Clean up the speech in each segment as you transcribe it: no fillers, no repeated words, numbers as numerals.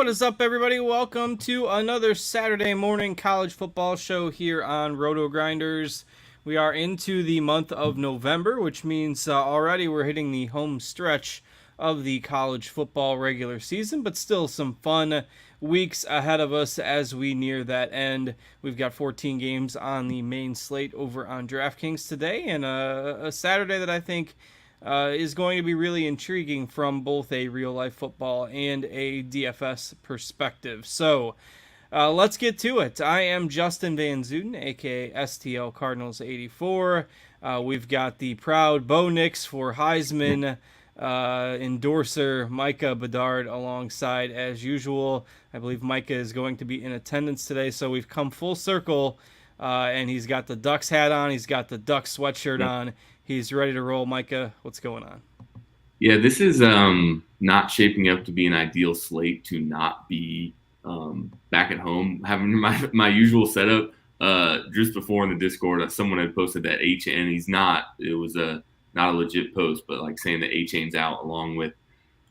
What is up, everybody? Welcome to another Saturday morning college football show here on RotoGrinders. We are into the month of November, which means already we're hitting the home stretch of the college football regular season, but still some fun weeks ahead of us as we near that end. We've got 14 games on the main slate over on DraftKings today, and a Saturday that I think is going to be really intriguing from both a real-life football and a DFS perspective. So let's get to it. I am Justin Van Zuden, aka STL Cardinals 84. We've got the proud Bo Nix for Heisman endorser Micah Bedard alongside as usual. I believe Micah is going to be in attendance today, so we've come full circle. And he's got the Ducks hat on. He's got the Ducks sweatshirt on. He's ready to roll. Micah, what's going on? Yeah, this is not shaping up to be an ideal slate to not be back at home. Having my usual setup just before in the Discord, someone had posted that A-Chain. He's not. It was not a legit post, but like saying that A-Chain's out along with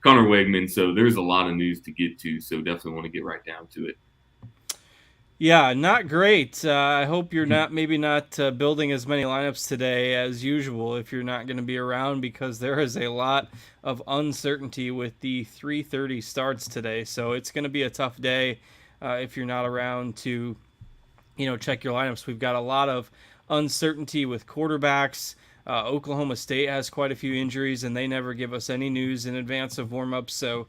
Connor Wegman. So there's a lot of news to get to. So definitely want to get right down to it. Yeah, not great. I hope you're not building as many lineups today as usual if you're not going to be around, because there is a lot of uncertainty with the 3:30 starts today. So it's going to be a tough day if you're not around to, check your lineups. We've got a lot of uncertainty with quarterbacks. Oklahoma State has quite a few injuries, and they never give us any news in advance of warmups, so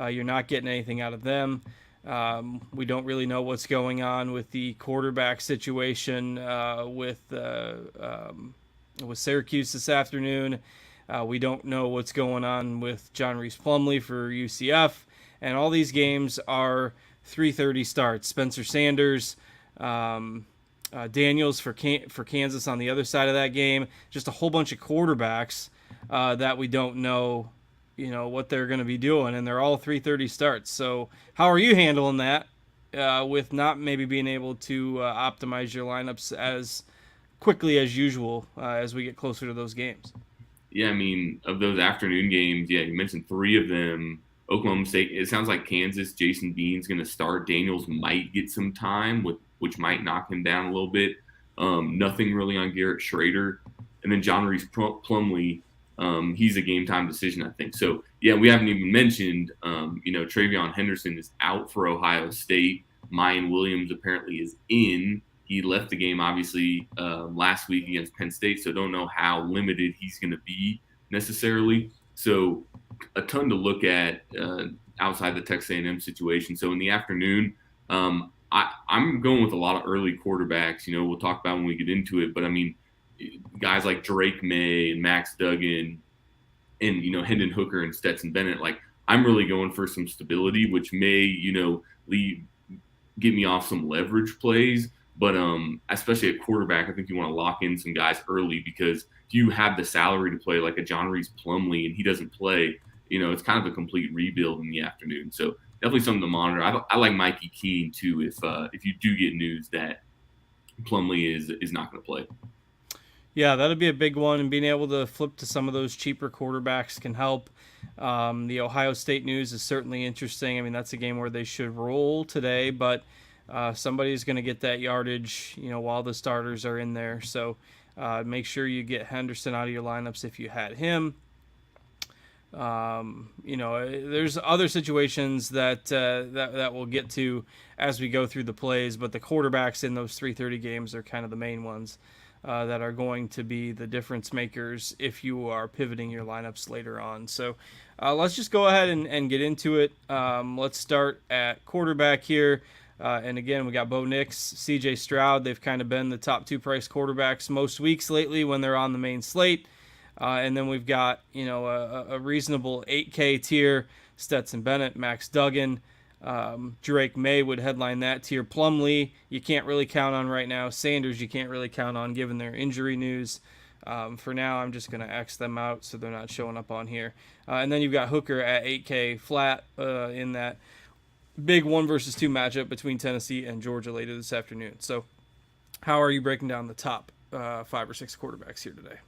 you're not getting anything out of them. We don't really know what's going on with the quarterback situation with Syracuse this afternoon. We don't know what's going on with John Reese Plumlee for UCF, and all these games are 3:30 starts. Spencer Sanders, Daniels for Kansas on the other side of that game. Just a whole bunch of quarterbacks that we don't know what they're going to be doing, and they're all 3:30 starts. So how are you handling that with not maybe being able to optimize your lineups as quickly as usual as we get closer to those games? Yeah, I mean, of those afternoon games, yeah, you mentioned three of them. Oklahoma State, it sounds like Kansas, Jason Bean's going to start. Daniels might get some time, which might knock him down a little bit. Nothing really on Garrett Schrader. And then John Reese Plumlee, he's a game time decision, I think. So, yeah, we haven't even mentioned, Travion Henderson is out for Ohio State. Mayan Williams apparently is in. He left the game, obviously, last week against Penn State, so don't know how limited he's going to be necessarily. So a ton to look at outside the Texas A&M situation. So in the afternoon, I'm going with a lot of early quarterbacks. We'll talk about when we get into it. But, I mean, guys like Drake May and Max Duggan and, Hendon Hooker and Stetson Bennett, like I'm really going for some stability, which may, get me off some leverage plays. But especially at quarterback, I think you want to lock in some guys early, because if you have the salary to play like a John Reese Plumlee and he doesn't play, it's kind of a complete rebuild in the afternoon. So definitely something to monitor. I like Mikey Keene too if you do get news that Plumlee is not going to play. Yeah, that'd be a big one, and being able to flip to some of those cheaper quarterbacks can help. The Ohio State news is certainly interesting. I mean, that's a game where they should roll today, but somebody's going to get that yardage, while the starters are in there. So make sure you get Henderson out of your lineups if you had him. There's other situations that we'll get to as we go through the plays, but the quarterbacks in those 3:30 games are kind of the main ones that are going to be the difference makers if you are pivoting your lineups later on. So let's just go ahead and get into it. Let's start at quarterback here. And again, we got Bo Nix, C.J. Stroud. They've kind of been the top two price quarterbacks most weeks lately when they're on the main slate. And then we've got, a reasonable 8K tier, Stetson Bennett, Max Duggan. Drake May would headline that tier. Plumlee, you can't really count on right now. Sanders, you can't really count on given their injury news. For now, I'm just going to X them out so they're not showing up on here. And then you've got Hooker at 8K flat in that big 1 versus 2 matchup between Tennessee and Georgia later this afternoon. So how are you breaking down the top 5 or 6 quarterbacks here today?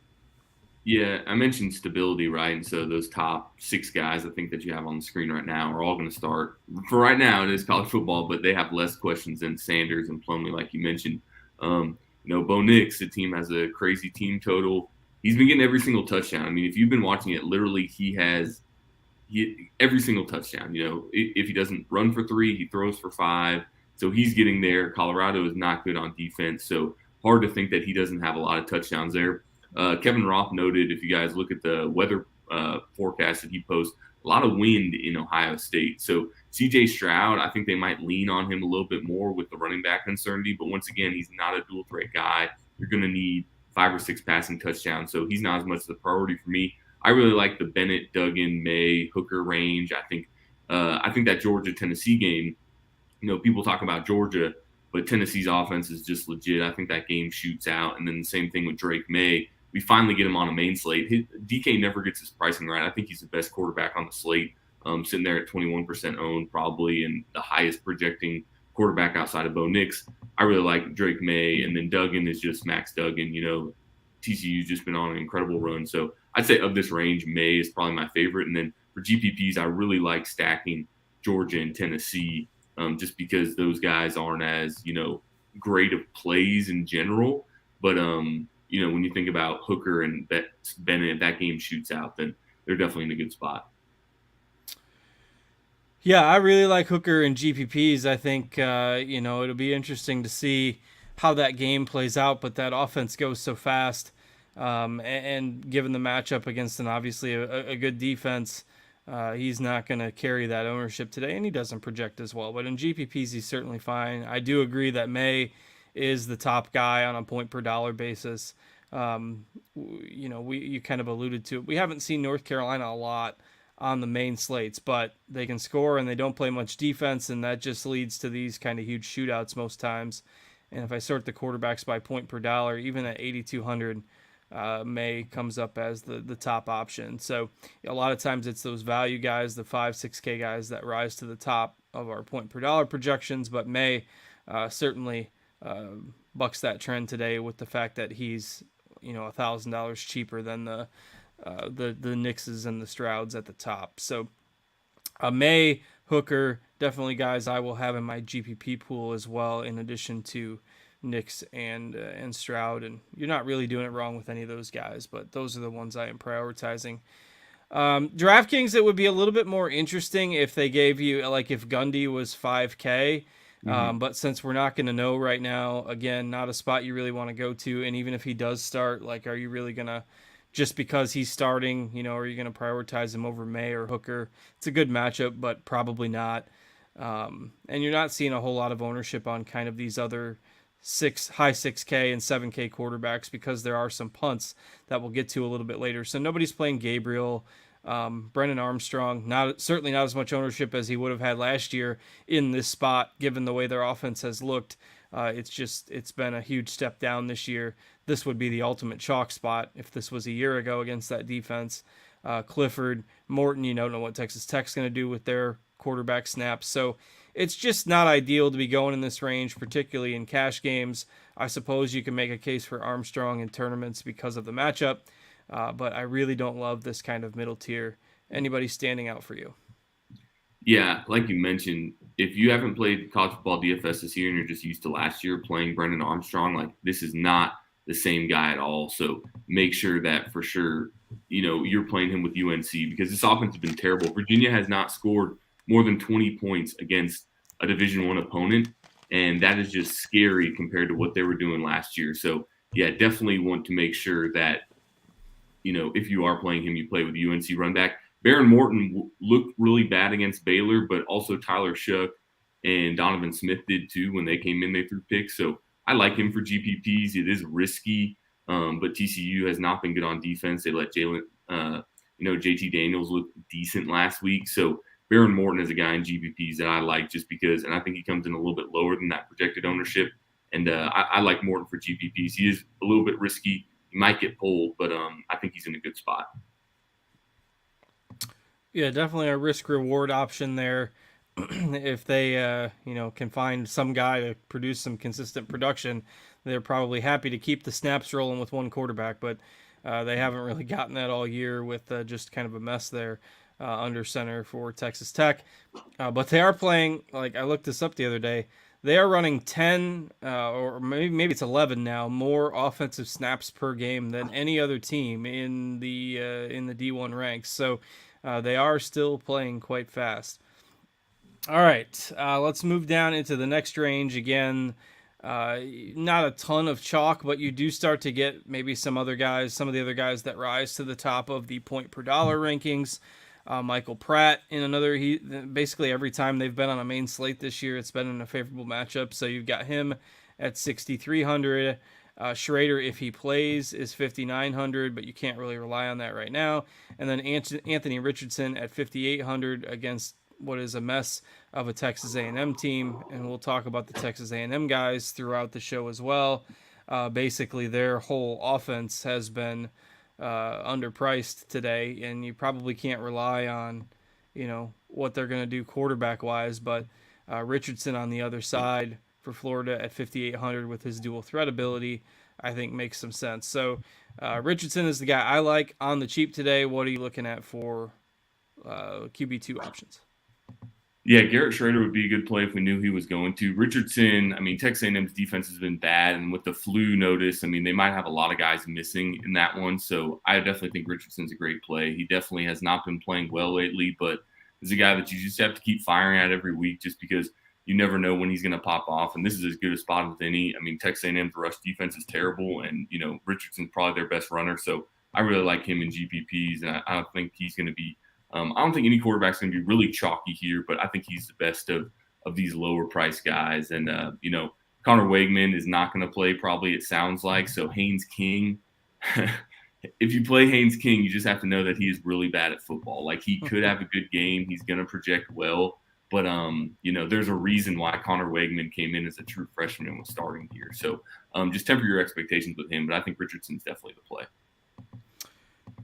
Yeah, I mentioned stability, right? And so those top six guys I think that you have on the screen right now are all going to start. For right now, it is college football, but they have less questions than Sanders and Plumlee, like you mentioned. Bo Nix, the team has a crazy team total. He's been getting every single touchdown. I mean, if you've been watching it, literally every single touchdown. If he doesn't run for three, he throws for five. So he's getting there. Colorado is not good on defense, so hard to think that he doesn't have a lot of touchdowns there. Kevin Roth noted, if you guys look at the weather forecast that he posts, a lot of wind in Ohio State. So CJ Stroud, I think they might lean on him a little bit more with the running back uncertainty. But once again, he's not a dual threat guy. You're going to need 5 or 6 passing touchdowns. So he's not as much of the priority for me. I really like the Bennett, Duggan, May, Hooker range. I think that Georgia Tennessee game, people talk about Georgia, but Tennessee's offense is just legit. I think that game shoots out. And then the same thing with Drake May. We finally get him on a main slate. DK never gets his pricing right. I think he's the best quarterback on the slate, sitting there at 21% owned probably, and the highest projecting quarterback outside of Bo Nix. I really like Drake May, and then Duggan is just Max Duggan. TCU's just been on an incredible run. So I'd say of this range, May is probably my favorite. And then for GPPs, I really like stacking Georgia and Tennessee, just because those guys aren't as, great of plays in general. But, when you think about Hooker and Bennett, if that game shoots out, then they're definitely in a good spot. Yeah, I really like Hooker and GPPs. I think, it'll be interesting to see how that game plays out, but that offense goes so fast. And given the matchup against obviously a good defense, he's not going to carry that ownership today, and he doesn't project as well. But in GPPs, he's certainly fine. I do agree that May is the top guy on a point per dollar basis. You kind of alluded to it. We haven't seen North Carolina a lot on the main slates, but they can score and they don't play much defense, and that just leads to these kind of huge shootouts most times. And if I sort the quarterbacks by point per dollar, even at 8,200, May comes up as the top option. So a lot of times it's those value guys, the 5-6K guys that rise to the top of our point per dollar projections, but May certainly bucks that trend today with the fact that he's $1,000 cheaper than the Nixes and the Strouds at the top. So May, Hooker, definitely guys I will have in my GPP pool as well, in addition to Nix and Stroud. And you're not really doing it wrong with any of those guys, but those are the ones I am prioritizing. DraftKings, it would be a little bit more interesting if they gave you, like, if Gundy was 5K. But since we're not going to know right now, again, not a spot you really want to go to. And even if he does start, like, are you really going to, just because he's starting, are you going to prioritize him over May or Hooker? It's a good matchup, but probably not. And you're not seeing a whole lot of ownership on kind of these other high 6K and 7K quarterbacks, because there are some punts that we'll get to a little bit later. So nobody's playing Gabriel. Brennan Armstrong, certainly not as much ownership as he would have had last year in this spot, given the way their offense has looked. It's been a huge step down this year. This would be the ultimate chalk spot if this was a year ago against that defense. Clifford, Morton, you don't know what Texas Tech's going to do with their quarterback snaps. So it's just not ideal to be going in this range, particularly in cash games. I suppose you can make a case for Armstrong in tournaments because of the matchup. But I really don't love this kind of middle tier. Anybody standing out for you? Yeah, like you mentioned, if you haven't played college football DFS this year and you're just used to last year playing Brendan Armstrong, like, this is not the same guy at all. So make sure that for sure, you're playing him with UNC, because this offense has been terrible. Virginia has not scored more than 20 points against a Division I opponent, and that is just scary compared to what they were doing last year. So yeah, definitely want to make sure that, if you are playing him, you play with UNC run back. Baron Morton looked really bad against Baylor, but also Tyler Shough and Donovan Smith did too. When they came in, they threw picks. So I like him for GPPs. It is risky, but TCU has not been good on defense. They let JT Daniels look decent last week. So Baron Morton is a guy in GPPs that I like, just because, and I think he comes in a little bit lower than that projected ownership. And I like Morton for GPPs. He is a little bit risky. He might get pulled, but I think he's in a good spot. Yeah, definitely a risk reward option there. If they can find some guy to produce some consistent production, they're probably happy to keep the snaps rolling with one quarterback. But They haven't really gotten that all year with just kind of a mess there under center for Texas Tech. But they are playing, like I looked this up the other day, they are running 10 or maybe it's 11 now more offensive snaps per game than any other team in the D1 ranks. So they are still playing quite fast. All right, let's move down into the next range again. Not a ton of chalk, but you do start to get maybe some of the other guys that rise to the top of the point per dollar rankings. Michael Pratt in another. He basically every time they've been on a main slate this year, it's been in a favorable matchup. So you've got him at 6,300. Schrader, if he plays, is 5,900, but you can't really rely on that right now. And then Anthony Richardson at 5,800 against what is a mess of a Texas A&M team, and we'll talk about the Texas A&M guys throughout the show as well. Basically, their whole offense has been underpriced today, and you probably can't rely on, what they're going to do quarterback-wise, but Richardson on the other side for Florida at 5,800 with his dual threat ability, I think makes some sense. So Richardson is the guy I like on the cheap today. What are you looking at for QB2 options? Yeah, Garrett Schrader would be a good play if we knew he was going to. Richardson, Texas A&M's defense has been bad, and with the flu notice, they might have a lot of guys missing in that one. So I definitely think Richardson's a great play. He definitely has not been playing well lately, but is a guy that you just have to keep firing at every week just because you never know when he's going to pop off. And this is as good a spot as any. Texas A&M's rush defense is terrible, and, Richardson's probably their best runner. So I really like him in GPPs, and I don't think he's going to be I don't think any quarterback's going to be really chalky here, but I think he's the best of these lower price guys. And, Connor Wegman is not going to play probably, it sounds like. So Haynes King, if you play Haynes King, you just have to know that he is really bad at football. Like, he could have a good game. He's going to project well. But, there's a reason why Connor Wegman came in as a true freshman and was starting here. So just temper your expectations with him. But I think Richardson's definitely the play.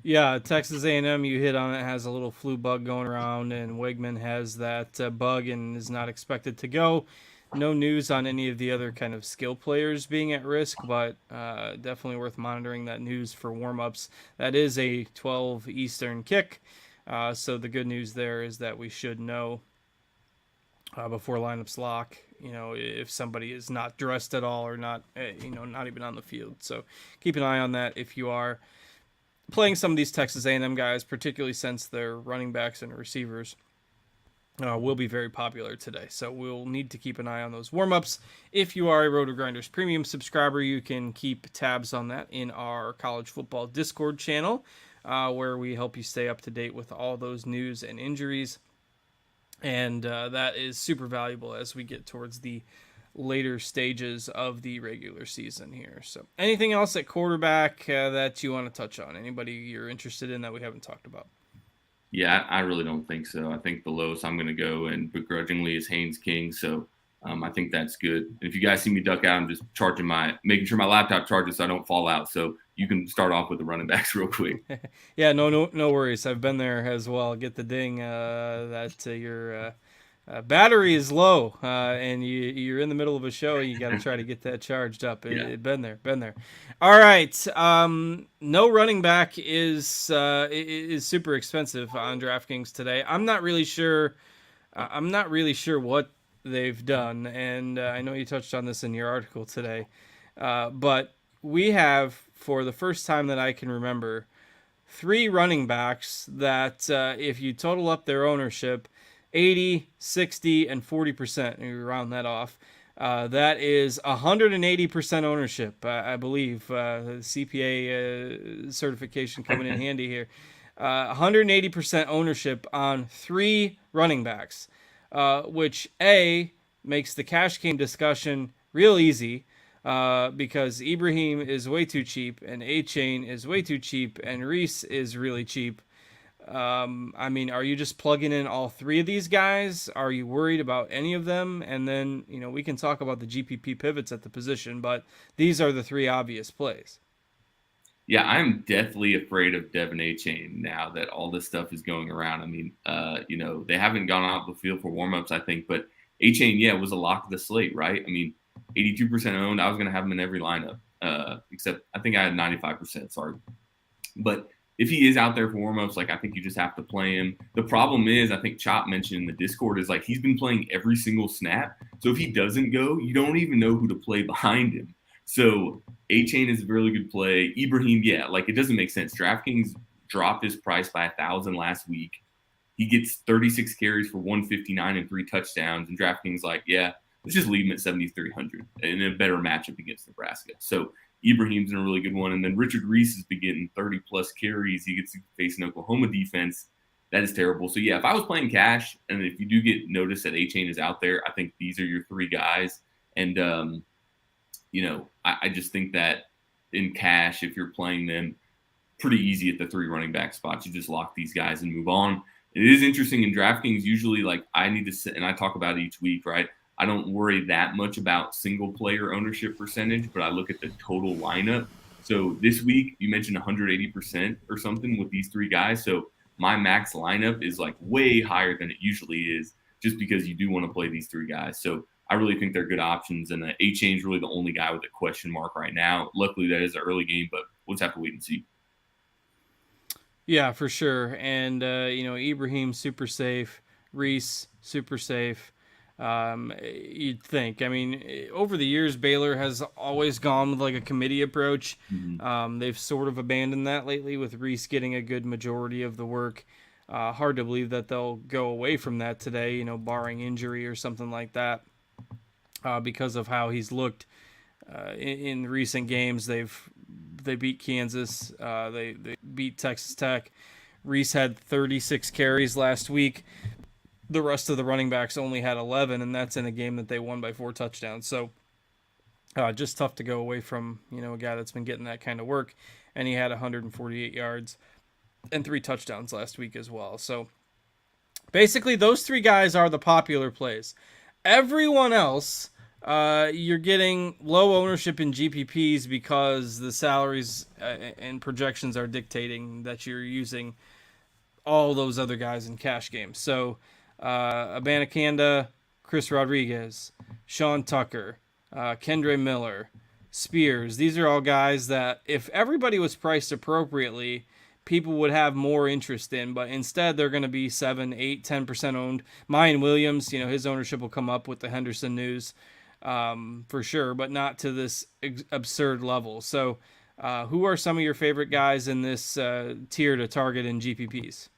Yeah, Texas A&M, you hit on it, has a little flu bug going around, and Wegman has that bug and is not expected to go. No news on any of the other kind of skill players being at risk, but definitely worth monitoring that news for warm-ups. That is a 12 Eastern kick, so the good news there is that we should know before lineups lock, if somebody is not dressed at all or not, not even on the field. So keep an eye on that if you are playing some of these Texas A&M guys, particularly since their running backs and receivers will be very popular today. So we'll need to keep an eye on those warm-ups. If you are a RotoGrinders premium subscriber, you can keep tabs on that in our college football Discord channel, where we help you stay up to date with all those news and injuries. And that is super valuable as we get towards the later stages of the regular season here. So anything else at quarterback that you want to touch on? Anybody you're interested in that we haven't talked about? Yeah, I really don't think so. I think the lowest I'm going to go, and begrudgingly, is Haynes King. So I think that's good. And if you guys see me duck out, I'm just making sure my laptop charges so I don't fall out. So you can start off with the running backs real quick. Yeah, no worries. I've been there as well. Get the ding that your battery is low, and you're in the middle of a show. You got to try to get that charged up. Been there. All right. No running back is super expensive on DraftKings today. I'm not really sure what they've done, and I know you touched on this in your article today, but we have, for the first time that I can remember, 3 running backs that if you total up their ownership, 80, 60, and 40%, and you round that off, that is 180% ownership, I believe. CPA certification coming in handy here. 180% ownership on 3 running backs, which makes the cash game discussion real easy, because Ibrahim is way too cheap, and A-Chain is way too cheap, and Reese is really cheap. Are you just plugging in all 3 of these guys? Are you worried about any of them? And then, we can talk about the GPP pivots at the position, but these are the 3 obvious plays. Yeah, I'm deathly afraid of Devin A-Chain now that all this stuff is going around. They haven't gone out the field for warmups, I think, but A-Chain, was a lock of the slate, right? 82% owned. I was going to have him in every lineup, except I think I had 95%. Sorry. But if he is out there for warm-ups, like I think you just have to play him. The problem is, I think Chop mentioned in the Discord, is like he's been playing every single snap. So if he doesn't go, you don't even know who to play behind him. So A-Chain is a really good play. Ibrahim, yeah, like it doesn't make sense. DraftKings dropped his price by 1,000 last week. He gets 36 carries for 159 and 3 touchdowns. And DraftKings like, yeah, let's just leave him at 7,300 in a better matchup against Nebraska. So Ibrahim's in a really good one. And then Richard Reese has been getting 30-plus carries. He gets to face an Oklahoma defense. That is terrible. So, yeah, if I was playing cash, and if you do get notice that A-Chain is out there, I think these are your 3 guys. And, I just think that in cash, if you're playing them, pretty easy at the 3 running back spots. You just lock these guys and move on. It is interesting in DraftKings, usually, like, I need to sit, and I talk about it each week, right? I don't worry that much about single player ownership percentage, but I look at the total lineup. So this week, you mentioned 180% or something with these 3 guys. So my max lineup is like way higher than it usually is, just because you do want to play these 3 guys. So I really think they're good options. And A-Chain is really the only guy with a question mark right now. Luckily, that is an early game, but we'll just have to wait and see. Yeah, for sure. And, Ibrahim, super safe. Reese, super safe. You'd think. I mean, over the years, Baylor has always gone with like a committee approach. Mm-hmm. They've sort of abandoned that lately with Reese getting a good majority of the work. Hard to believe that they'll go away from that today, barring injury or something like that, because of how he's looked in recent games. They beat Kansas. They beat Texas Tech. Reese had 36 carries last week. The rest of the running backs only had 11, and that's in a game that they won by 4 touchdowns. So just tough to go away from, a guy that's been getting that kind of work. And he had 148 yards and 3 touchdowns last week as well. So basically those 3 guys are the popular plays. Everyone else, you're getting low ownership in GPPs because the salaries and projections are dictating that you're using all those other guys in cash games. So Abanikanda, Chris Rodriguez, Sean Tucker, Kendre Miller, Spears. These are all guys that if everybody was priced appropriately, people would have more interest in, but instead they're going to be 7, 8, 10% owned. Mayan Williams, his ownership will come up with the Henderson news for sure, but not to this absurd level. So who are some of your favorite guys in this tier to target in GPPs?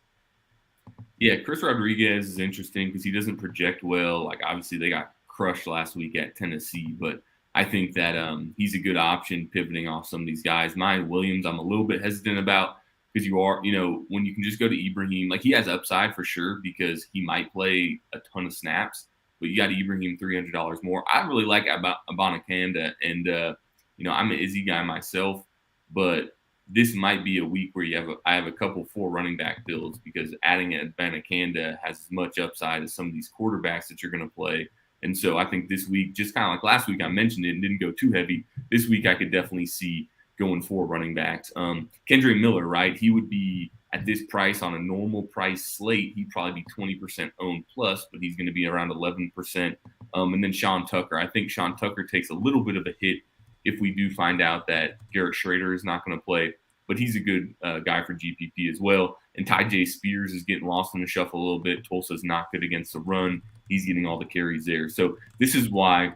Yeah, Chris Rodriguez is interesting because he doesn't project well. Like, obviously, they got crushed last week at Tennessee, but I think that he's a good option pivoting off some of these guys. Mayan Williams, I'm a little bit hesitant about because you are, when you can just go to Ibrahim, like he has upside for sure because he might play a ton of snaps, but you got Ibrahim $300 more. I really like Abanikanda, and, I'm an Izzy guy myself, but this might be a week where I have a couple 4 running back builds because adding Abanikanda has as much upside as some of these quarterbacks that you're going to play. And so I think this week, just kind of like last week, I mentioned it and didn't go too heavy. This week, I could definitely see going 4 running backs. Kendre Miller, right? He would be at this price on a normal price slate. He'd probably be 20% owned plus, but he's going to be around 11%. And then Sean Tucker. I think Sean Tucker takes a little bit of a hit if we do find out that Garrett Schrader is not going to play, but he's a good guy for GPP as well. And Ty Spears is getting lost in the shuffle a little bit. Tulsa's not good against the run. He's getting all the carries there. So this is why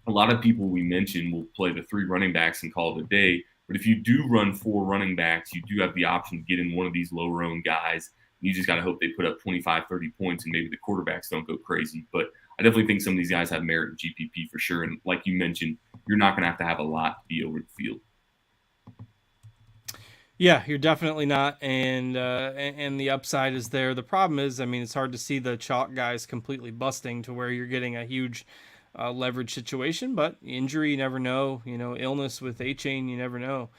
a lot of people we mentioned will play the 3 running backs and call it a day. But if you do run 4 running backs, you do have the option to get in one of these lower-owned guys. You just got to hope they put up 25, 30 points and maybe the quarterbacks don't go crazy. But I definitely think some of these guys have merit in GPP for sure. And like you mentioned, you're not going to have a lot to be over the field. Yeah, you're definitely not, and the upside is there. The problem is, it's hard to see the chalk guys completely busting to where you're getting a huge leverage situation. But injury, you never know. Illness with A-Chain, you never know.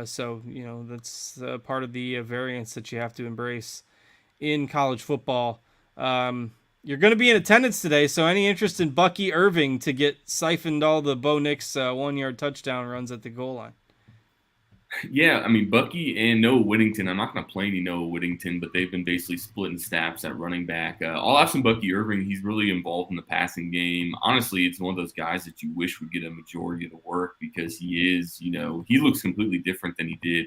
So that's part of the variance that you have to embrace in college football. You're going to be in attendance today, so any interest in Bucky Irving to get siphoned all the Bo Nix 1-yard touchdown runs at the goal line? Yeah, Bucky and Noah Whittington. I'm not going to play any Noah Whittington, but they've been basically splitting snaps at running back. I'll have some Bucky Irving. He's really involved in the passing game. Honestly, it's one of those guys that you wish would get a majority of the work because he is, he looks completely different than he did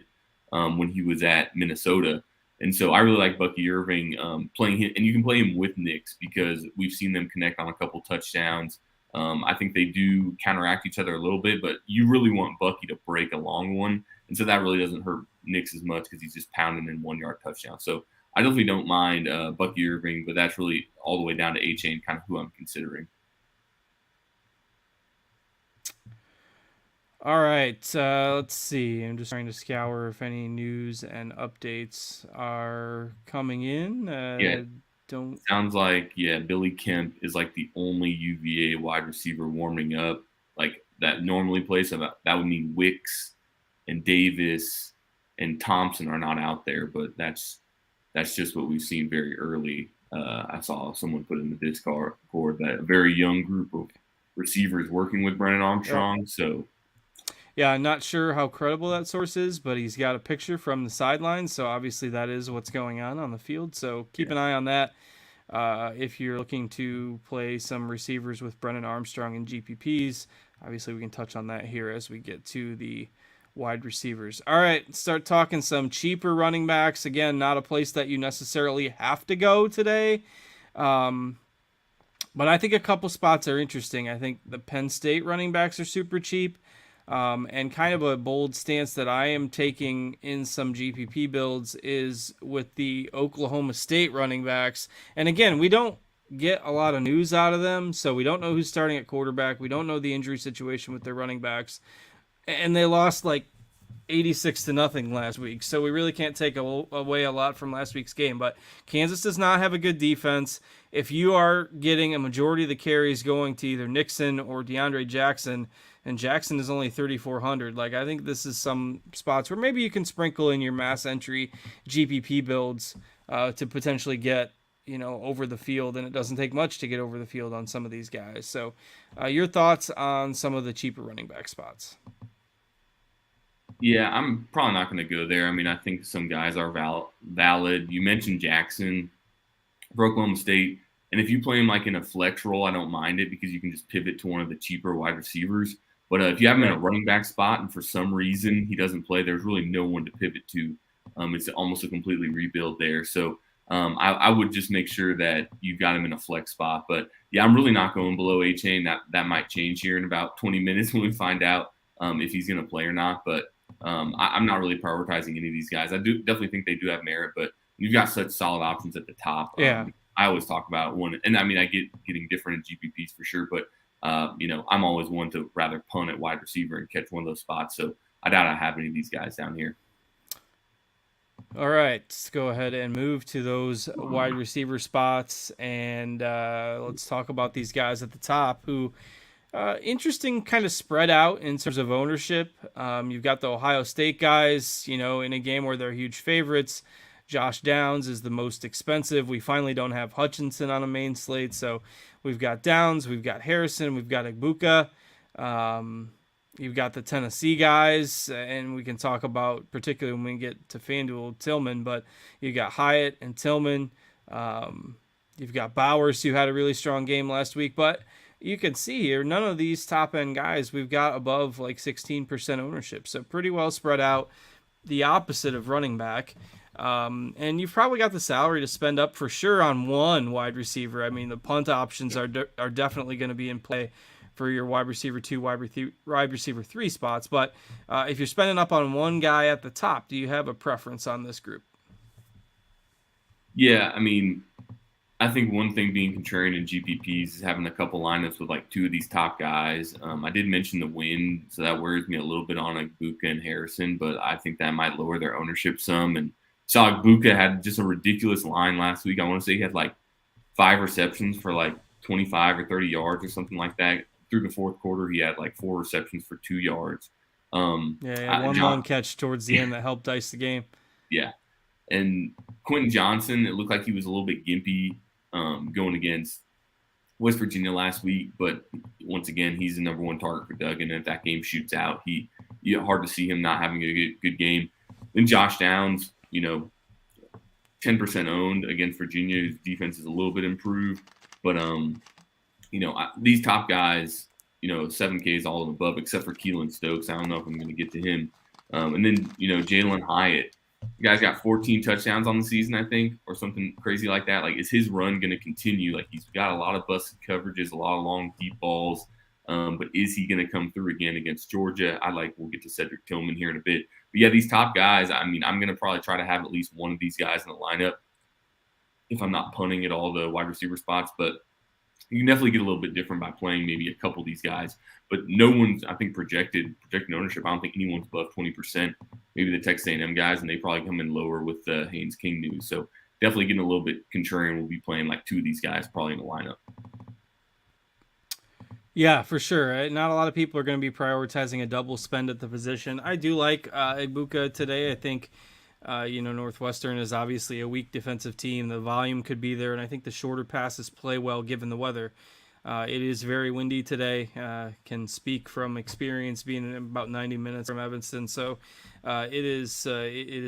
when he was at Minnesota. And so I really like Bucky Irving playing him, and you can play him with Nix because we've seen them connect on a couple touchdowns. I think they do counteract each other a little bit, but you really want Bucky to break a long one. And so that really doesn't hurt Nix as much because he's just pounding in 1 yard touchdown. So I definitely don't mind Bucky Irving, but that's really all the way down to A-Chain, kind of who I'm considering. All right, let's see. I'm just trying to scour if any news and updates are coming in. Yeah. Don't Sounds like, Billy Kemp is like the only UVA wide receiver warming up, like that normally plays. So that would mean Wicks and Davis and Thompson are not out there, but that's just what we've seen very early. I saw someone put in the Discord that a very young group of receivers working with Brennan Armstrong. So Yeah, I'm not sure how credible that source is, but he's got a picture from the sidelines, so obviously that is what's going on the field. So keep an eye on that. If you're looking to play some receivers with Brennan Armstrong and GPPs, obviously we can touch on that here as we get to the wide receivers. All right, start talking some cheaper running backs. Again, not a place that you necessarily have to go today. But I think a couple spots are interesting. I think the Penn State running backs are super cheap. And kind of a bold stance that I am taking in some GPP builds is with the Oklahoma State running backs. And again, we don't get a lot of news out of them, so we don't know who's starting at quarterback. We don't know the injury situation with their running backs. And they lost like 86-0 last week, so we really can't take away a lot from last week's game. But Kansas does not have a good defense. If you are getting a majority of the carries going to either Nixon or DeAndre Jackson, and Jackson is only 3,400, like I think this is some spots where maybe you can sprinkle in your mass entry GPP builds to potentially get over the field, and it doesn't take much to get over the field on some of these guys. So your thoughts on some of the cheaper running back spots? Yeah, I'm probably not going to go there. I mean, I think some guys are valid. You mentioned Jackson for Oklahoma State, and if you play him like in a flex role, I don't mind it because you can just pivot to one of the cheaper wide receivers. But if you have him in a running back spot and for some reason he doesn't play, there's really no one to pivot to. It's almost a completely rebuild there. So I would just make sure that you've got him in a flex spot. But yeah, I'm really not going below A-Chain. That might change here in about 20 minutes when we find out if he's going to play or not. But I'm not really prioritizing any of these guys. I do definitely think they do have merit, but you've got such solid options at the top. Yeah. I always talk about one, and I mean, I get getting different in GPPs for sure, but I'm always one to rather punt at wide receiver and catch one of those spots. So I doubt I have any of these guys down here. All right, let's go ahead and move to those wide receiver spots, and let's talk about these guys at the top who interesting kind of spread out in terms of ownership. You've got the Ohio State guys, in a game where they're huge favorites. Josh Downs is the most expensive. We finally don't have Hutchinson on a main slate, so we've got Downs, we've got Harrison, we've got Egbuka. You've got the Tennessee guys, and we can talk about, particularly when we get to Fanduel, Tillman, but you got Hyatt and Tillman. You've got Bowers, who had a really strong game last week, but you can see here, none of these top-end guys we've got above like 16% ownership, so pretty well spread out, the opposite of running back. And you've probably got the salary to spend up for sure on one wide receiver. I mean, the punt options are definitely going to be in play for your wide receiver 2, wide receiver 3 spots. But if you're spending up on one guy at the top, do you have a preference on this group? Yeah, I mean, I think one thing being contrarian in GPPs is having a couple lineups with like two of these top guys. I did mention the win, so that worries me a little bit on Egbuka and Harrison, but I think that might lower their ownership some. And saw Egbuka had just a ridiculous line last week. I want to say he had like 5 receptions for like 25 or 30 yards or something like that. Through the fourth quarter, he had like 4 receptions for 2 yards. One long catch towards the end that helped ice the game. Yeah. And Quentin Johnson, it looked like he was a little bit gimpy going against West Virginia last week. But once again, he's the number 1 target for Duggan. And if that game shoots out, hard to see him not having a good game. Then Josh Downs, 10% owned against Virginia, whose defense is a little bit improved. But, these top guys, 7K is all and above, except for Keelan Stokes. I don't know if I'm going to get to him. And then, Jalen Hyatt. The guy's got 14 touchdowns on the season, I think, or something crazy like that. Like, is his run going to continue? Like, he's got a lot of busted coverages, a lot of long, deep balls. But is he going to come through again against Georgia? We'll get to Cedric Tillman here in a bit. But yeah, these top guys, I mean, I'm going to probably try to have at least one of these guys in the lineup if I'm not punting at all the wide receiver spots. But you can definitely get a little bit different by playing maybe a couple of these guys. But no one's, I think, projecting ownership. I don't think anyone's above 20%. Maybe the Texas A&M guys, and they probably come in lower with the Haynes King news. So definitely getting a little bit contrarian. We'll be playing like two of these guys probably in the lineup. Yeah, for sure. Not a lot of people are going to be prioritizing a double spend at the position. I do like Ibuka today. I think, Northwestern is obviously a weak defensive team. The volume could be there, and I think the shorter passes play well given the weather. It is very windy today. Can speak from experience being about 90 minutes from Evanston. So it is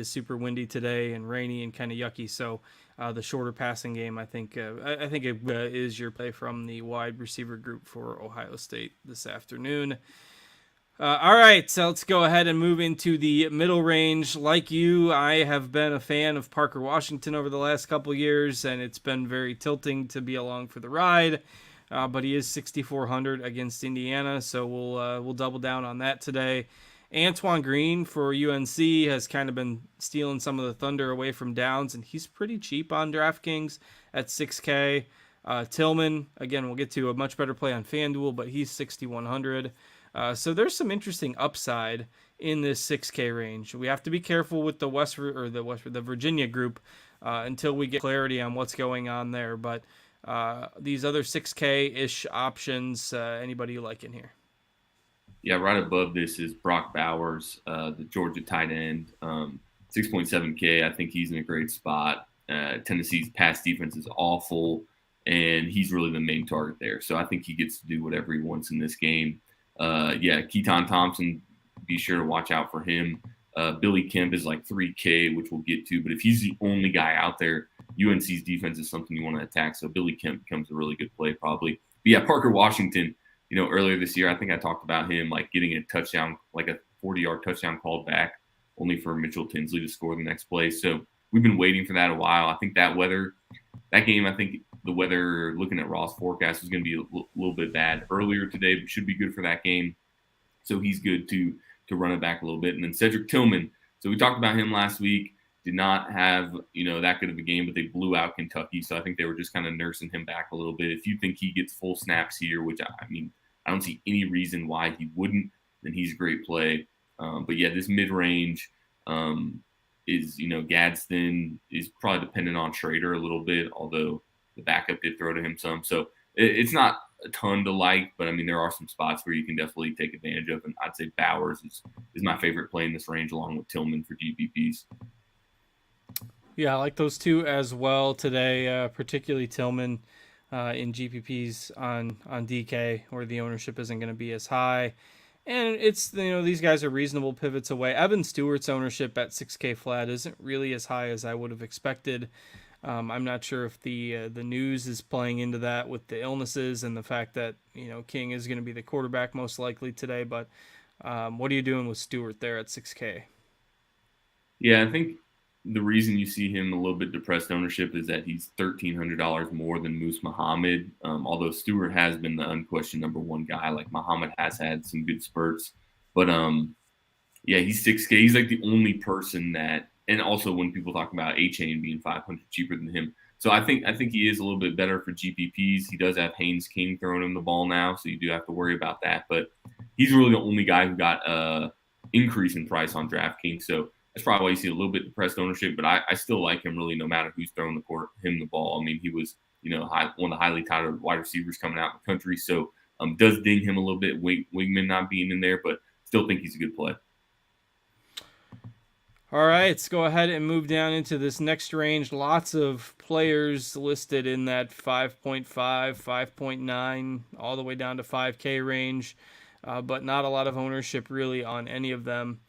super windy today and rainy and kind of yucky. So the shorter passing game, I think it is your play from the wide receiver group for Ohio State this afternoon. All right, so let's go ahead and move into the middle range. Like you, I have been a fan of Parker Washington over the last couple years, and it's been very tilting to be along for the ride. But he is 6,400 against Indiana, so we'll double down on that today. Antoine Green for UNC has kind of been stealing some of the thunder away from Downs, and he's pretty cheap on DraftKings at 6K. Tillman, again, we'll get to a much better play on Fanduel, but he's 6,100. So there's some interesting upside in this 6K range. We have to be careful with the Virginia group until we get clarity on what's going on there. But these other 6K-ish options, anybody you like in here? Yeah, right above this is Brock Bowers, the Georgia tight end, 6.7K. I think he's in a great spot. Tennessee's pass defense is awful, and he's really the main target there. So I think he gets to do whatever he wants in this game. Keaton Thompson, be sure to watch out for him. Billy Kemp is like 3K, which we'll get to. But if he's the only guy out there, UNC's defense is something you want to attack. So Billy Kemp becomes a really good play probably. But yeah, Parker Washington, earlier this year, I think I talked about him like getting a touchdown, like a 40-yard touchdown called back, only for Mitchell Tinsley to score the next play. So we've been waiting for that a while. I think that game, I think the weather, looking at Ross forecast, was going to be a little bit bad earlier today, but should be good for that game. So he's good to run it back a little bit. And then Cedric Tillman. So we talked about him last week. Did not have, that good of a game, but they blew out Kentucky. So I think they were just kind of nursing him back a little bit. If you think he gets full snaps here, which I don't see any reason why he wouldn't, then he's a great play. But yeah, this mid-range is, Gadsden is probably dependent on Schrader a little bit, although the backup did throw to him some. So it's not a ton to like, but there are some spots where you can definitely take advantage of. And I'd say Bowers is my favorite play in this range, along with Tillman for GPPs. Yeah, I like those two as well today, particularly Tillman in GPPs on DK, where the ownership isn't going to be as high. And it's, these guys are reasonable pivots away. Evan Stewart's ownership at 6K flat isn't really as high as I would have expected. I'm not sure if the news is playing into that with the illnesses and the fact that, King is going to be the quarterback most likely today. But what are you doing with Stewart there at 6K? Yeah, I think the reason you see him a little bit depressed ownership is that he's $1,300 more than Moose Muhammad. Although Stewart has been the unquestioned number one guy, like Muhammad has had some good spurts. But yeah, he's 6K. He's like the only person that, and also when people talk about A-Chain being 500 cheaper than him. So I think he is a little bit better for GPPs. He does have Haynes King throwing him the ball now, so you do have to worry about that. But he's really the only guy who got increase in price on DraftKings. So that's probably why you see a little bit depressed ownership, but I still like him really no matter who's throwing him the ball. He was, one of the highly touted wide receivers coming out in the country. So does ding him a little bit, Wingman not being in there, but still think he's a good play. All right, let's go ahead and move down into this next range. Lots of players listed in that 5.5, 5.9, all the way down to 5K range, but not a lot of ownership really on any of them.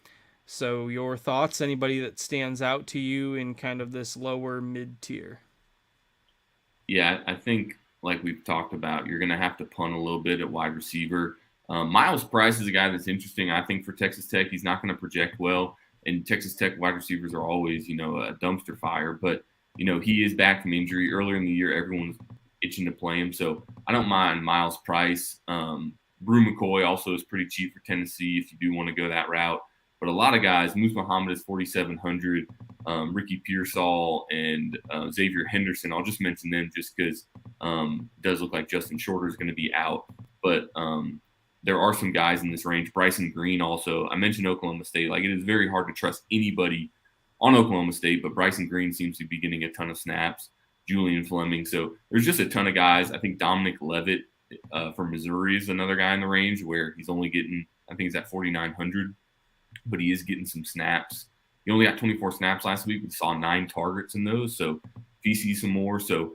So your thoughts, anybody that stands out to you in kind of this lower mid-tier? Yeah, I think like we've talked about, you're going to have to punt a little bit at wide receiver. Miles Price is a guy that's interesting, I think, for Texas Tech. He's not going to project well, and Texas Tech wide receivers are always, a dumpster fire. But, he is back from injury. Earlier in the year, everyone was itching to play him. So I don't mind Miles Price. Brew McCoy also is pretty cheap for Tennessee if you do want to go that route. But a lot of guys, Moose Muhammad is 4,700, Ricky Pearsall and Xavier Henderson. I'll just mention them just because it does look like Justin Shorter is going to be out. But there are some guys in this range. Bryson Green also. I mentioned Oklahoma State. Like, it is very hard to trust anybody on Oklahoma State, but Bryson Green seems to be getting a ton of snaps. Julian Fleming. So there's just a ton of guys. I think Dominic Levitt from Missouri is another guy in the range where he's only getting, I think he's at 4,900, but he is getting some snaps. He only got 24 snaps last week. We saw 9 targets in those. So if he sees some more. So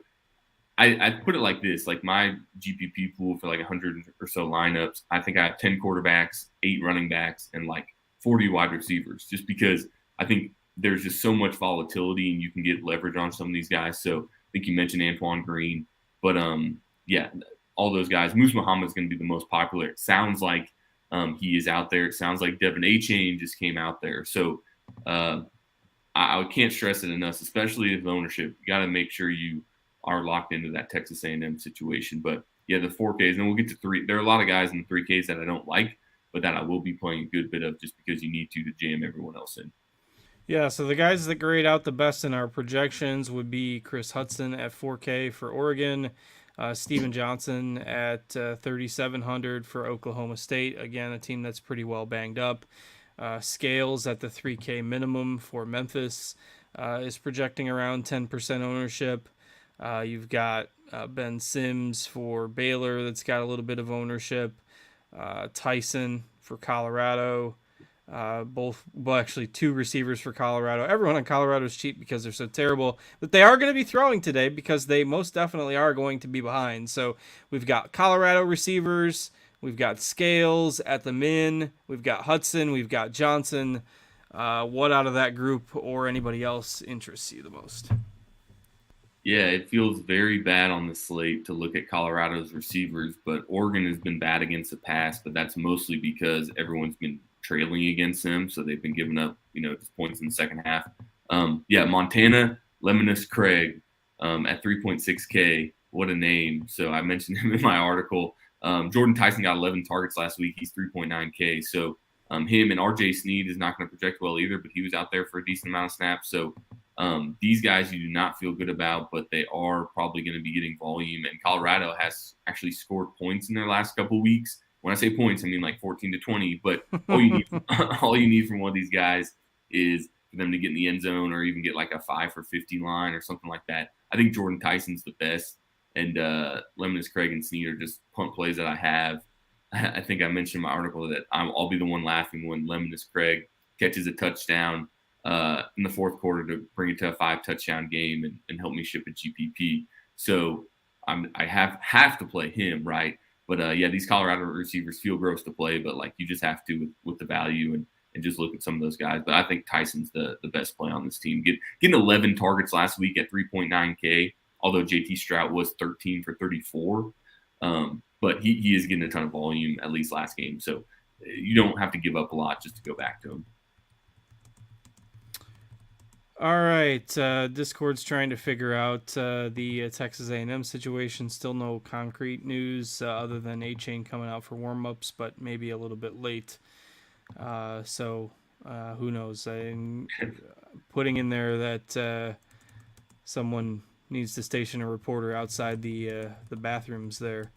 I put it like this, like my GPP pool for like 100 or so lineups, I think I have 10 quarterbacks, 8 running backs, and like 40 wide receivers, just because I think there's just so much volatility and you can get leverage on some of these guys. So I think you mentioned Antoine Green, but yeah, all those guys. Moose Muhammad is going to be the most popular. It sounds like he is out there. It sounds like Devin A-Chain just came out there. So I can't stress it enough, especially with ownership. You got to make sure you are locked into that Texas A&M situation. But yeah, the 4Ks, and we'll get to 3. There are a lot of guys in the 3Ks that I don't like, but that I will be playing a good bit of just because you need to jam everyone else in. Yeah, so the guys that grade out the best in our projections would be Chris Hudson at 4K for Oregon, Steven Johnson at 3,700 for Oklahoma State. Again, a team that's pretty well banged up. Scales at the 3K minimum for Memphis is projecting around 10% ownership. You've got Ben Sims for Baylor that's got a little bit of ownership. Tyson for Colorado. Actually 2 receivers for Colorado. Everyone in Colorado is cheap because they're so terrible, but they are going to be throwing today because they most definitely are going to be behind. So we've got Colorado receivers, we've got Scales at the min, we've got Hudson, we've got Johnson. What out of that group or anybody else interests you the most? Yeah, it feels very bad on the slate to look at Colorado's receivers, but Oregon has been bad against the pass, but that's mostly because everyone's been trailing against them, so they've been giving up, just points in the second half. Yeah, Montana, Lemonis Craig at 3.6K. What a name. So I mentioned him in my article. Jordan Tyson got 11 targets last week. He's 3.9K. So him and RJ Sneed is not going to project well either, but he was out there for a decent amount of snaps. So these guys you do not feel good about, but they are probably going to be getting volume. And Colorado has actually scored points in their last couple weeks. When I say points, I mean like 14 to 20. But all you need from one of these guys is for them to get in the end zone or even get like a 5 for 50 line or something like that. I think Jordan Tyson's the best. And Lemonis Craig and Snead are just punt plays that I have. I think I mentioned in my article that I'll be the one laughing when Lemonis Craig catches a touchdown in the fourth quarter to bring it to a 5-touchdown game and help me ship a GPP. So I have to play him, right? But yeah, these Colorado receivers feel gross to play, but like you just have to with the value and just look at some of those guys. But I think Tyson's the best play on this team. Getting 11 targets last week at 3.9K, although JT Stroud was 13 for 34. But he is getting a ton of volume, at least last game. So you don't have to give up a lot just to go back to him. All right, Discord's trying to figure out the Texas A&M situation. Still no concrete news other than A-Chain coming out for warm-ups, but maybe a little bit late. So who knows? I'm putting in there that someone needs to station a reporter outside the bathrooms there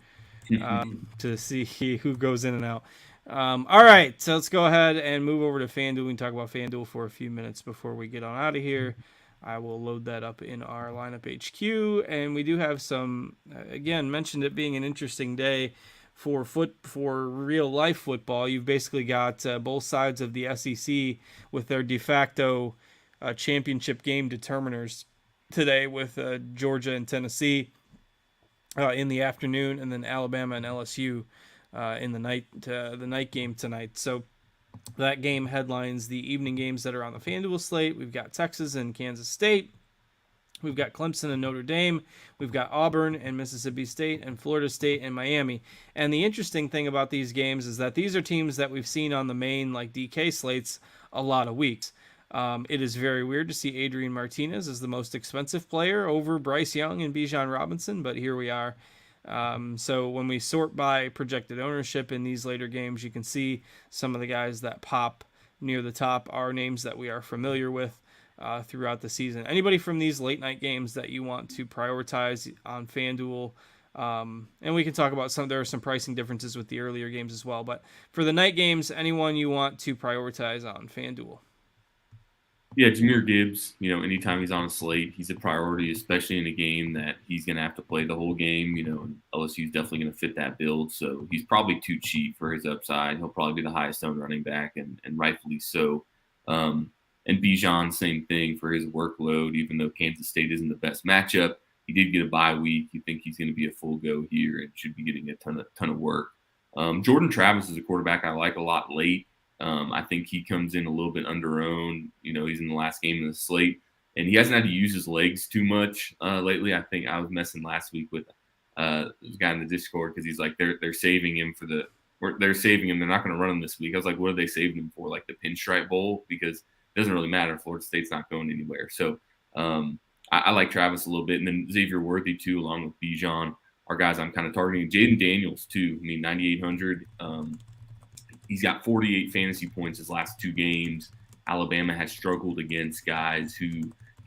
to see who goes in and out. All right, so let's go ahead and move over to Fanduel. We can talk about Fanduel for a few minutes before we get on out of here. I will load that up in our lineup HQ, and we do have some. Again, mentioned it being an interesting day for real life football. You've basically got both sides of the SEC with their de facto championship game determiners today, with Georgia and Tennessee in the afternoon, and then Alabama and LSU in the night game tonight. So that game headlines the evening games that are on the FanDuel slate. We've got Texas and Kansas State. We've got Clemson and Notre Dame. We've got Auburn and Mississippi State and Florida State and Miami. And the interesting thing about these games is that these are teams that we've seen on the main like DK slates a lot of weeks. It is very weird to see Adrian Martinez as the most expensive player over Bryce Young and Bijan Robinson, but here we are. So when we sort by projected ownership in these later games, you can see some of the guys that pop near the top are names that we are familiar with throughout the season. Anybody from these late night games that you want to prioritize on FanDuel? And we can talk about there are some pricing differences with the earlier games as well. But for the night games, anyone you want to prioritize on FanDuel? Yeah, Jahmyr Gibbs, anytime he's on a slate, he's a priority, especially in a game that he's going to have to play the whole game. And LSU is definitely going to fit that build. So he's probably too cheap for his upside. He'll probably be the highest owned running back, and rightfully so. And Bijan, same thing for his workload, even though Kansas State isn't the best matchup. He did get a bye week. You think he's going to be a full go here and should be getting a ton of work. Jordan Travis is a quarterback I like a lot late. I think he comes in a little bit under-owned. He's in the last game of the slate, and he hasn't had to use his legs too much lately. I think I was messing last week with this guy in the Discord because he's like, they're saving him they're saving him. They're not going to run him this week. I was like, what are they saving him for? Like the Pinstripe Bowl? Because it doesn't really matter. Florida State's not going anywhere. So I like Travis a little bit. And then Xavier Worthy, too, along with Bijan, are guys I'm kind of targeting. Jaden Daniels, too. 9,800. He's got 48 fantasy points his last 2 games. Alabama has struggled against guys who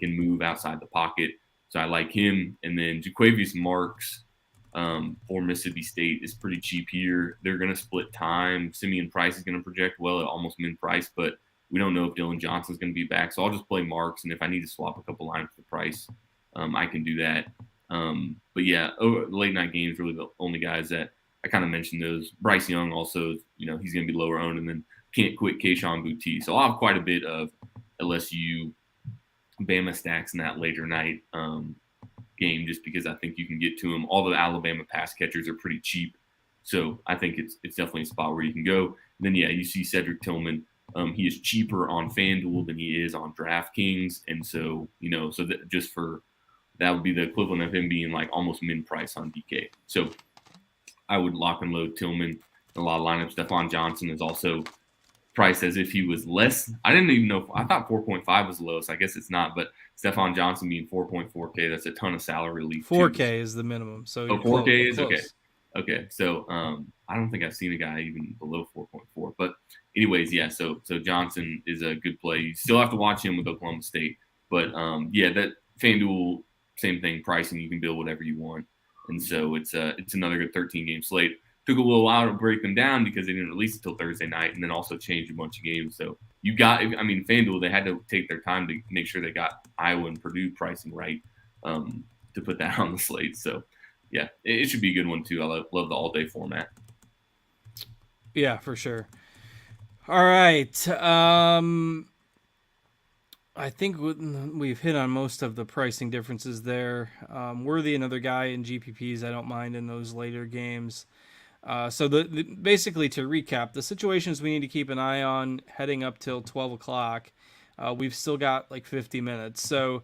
can move outside the pocket. So I like him. And then Jaquavius Marks for Mississippi State is pretty cheap here. They're going to split time. Simeon Price is going to project well at almost min-price, but we don't know if Dylan Johnson's going to be back. So I'll just play Marks, and if I need to swap a couple lines for the price, I can do that. But yeah, late night games really the only guys that I kind of mentioned those. Bryce Young also, he's going to be lower owned, and then can't quit Kayshon Boutte. So I'll have quite a bit of LSU Bama stacks in that later night game just because I think you can get to them. All the Alabama pass catchers are pretty cheap. So I think it's definitely a spot where you can go. And then, yeah, you see Cedric Tillman. He is cheaper on FanDuel than he is on DraftKings. And so, so that would be the equivalent of him being like almost min-price on DK. So I would lock and load Tillman in a lot of lineups. Stephon Johnson is also priced as if he was less. I didn't even know. I thought 4.5 was the lowest. I guess it's not. But Stephon Johnson being 4.4K, that's a ton of salary relief. 4K is the minimum. So 4K is okay. Okay, so I don't think I've seen a guy even below 4.4. But anyways, yeah, so Johnson is a good play. You still have to watch him with Oklahoma State. But, yeah, that FanDuel, same thing, pricing. You can build whatever you want. And so it's another good 13-game slate. Took a little while to break them down because they didn't release it until Thursday night and then also changed a bunch of games. So FanDuel, they had to take their time to make sure they got Iowa and Purdue pricing right to put that on the slate. So, yeah, it should be a good one, too. I love the all-day format. Yeah, for sure. All right. I think we've hit on most of the pricing differences there. Worthy, another guy in GPPs, I don't mind in those later games. So basically, to recap, the situations we need to keep an eye on heading up till 12 o'clock, we've still got like 50 minutes. So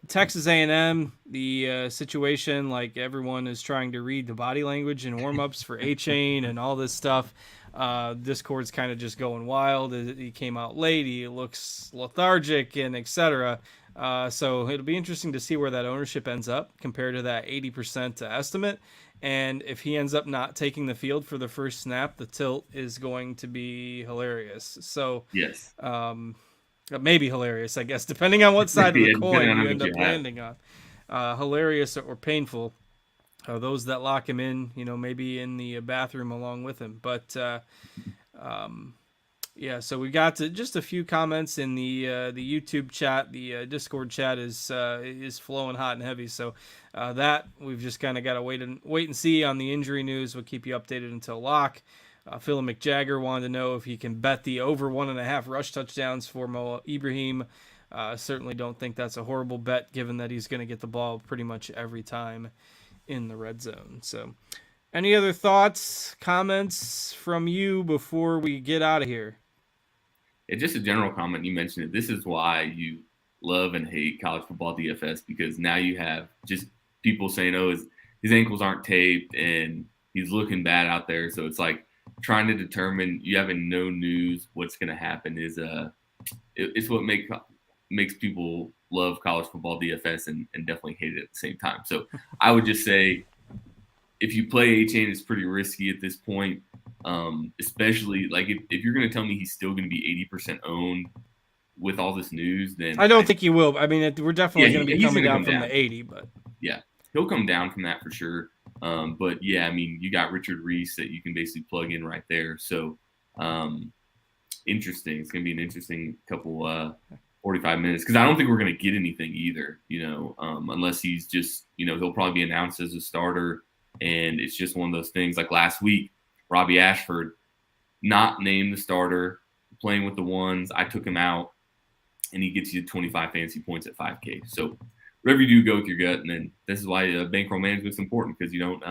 Texas A&M, the situation, like everyone is trying to read the body language and warm-ups for A-Chain and all this stuff. Discord's kind of just going wild. He came out late. He looks lethargic and etc. So it'll be interesting to see where that ownership ends up compared to that 80% estimate. And if he ends up not taking the field for the first snap, the tilt is going to be hilarious. So yes, maybe hilarious, I guess, depending on what side of the coin you end up landing on. Hilarious or painful. Those that lock him in, maybe in the bathroom along with him. But yeah, so we got just a few comments in the YouTube chat. The Discord chat is flowing hot and heavy. So that we've just kind of got to wait and see on the injury news. We'll keep you updated until lock. Phil McJagger wanted to know if he can bet the over 1.5 rush touchdowns for Mo Ibrahim. Certainly don't think that's a horrible bet, given that he's going to get the ball pretty much every time in the red zone. So any other thoughts, comments from you before we get out of here? It's just a general comment. You mentioned it. This is why you love and hate college football DFS because now you have just people saying, "Oh, his ankles aren't taped and he's looking bad out there." So it's like trying to determine you having no news what's going to happen is it's what makes people love college football DFS and definitely hate it at the same time. So I would just say if you play A-Chain, it's pretty risky at this point, especially like if you're going to tell me he's still going to be 80% owned with all this news, then I don't think he will. I mean, we're definitely going to be coming down from down. the 80, but yeah, he'll come down from that for sure. But yeah, I mean, you got Richard Reese that you can basically plug in right there. So interesting. It's going to be an interesting couple 45 minutes because I don't think we're going to get anything either, unless he's just, he'll probably be announced as a starter. And it's just one of those things like last week, Robbie Ashford not named the starter, playing with the ones. I took him out, and he gets you 25 fantasy points at 5K. So whatever you do, go with your gut. And then this is why bankroll management is important because you don't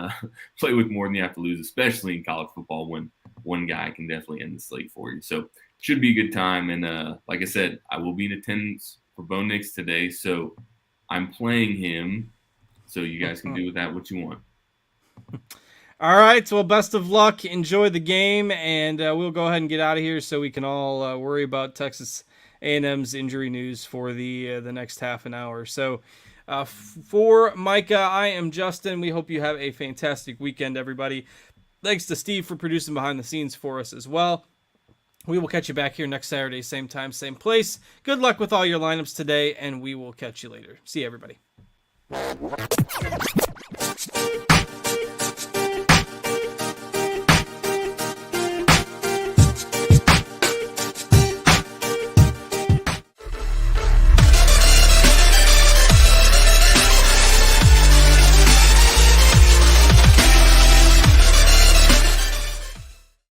play with more than you have to lose, especially in college football when one guy can definitely end the slate for you. So should be a good time. And like I said, I will be in attendance for Bo Nix today. So I'm playing him. So you guys can do with that what you want. All right. Well, best of luck. Enjoy the game. And we'll go ahead and get out of here so we can all worry about Texas A&M's injury news for the next half an hour. So for Micah, I am Justin. We hope you have a fantastic weekend, everybody. Thanks to Steve for producing behind the scenes for us as well. We will catch you back here next Saturday, same time, same place. Good luck with all your lineups today, and we will catch you later. See you, everybody.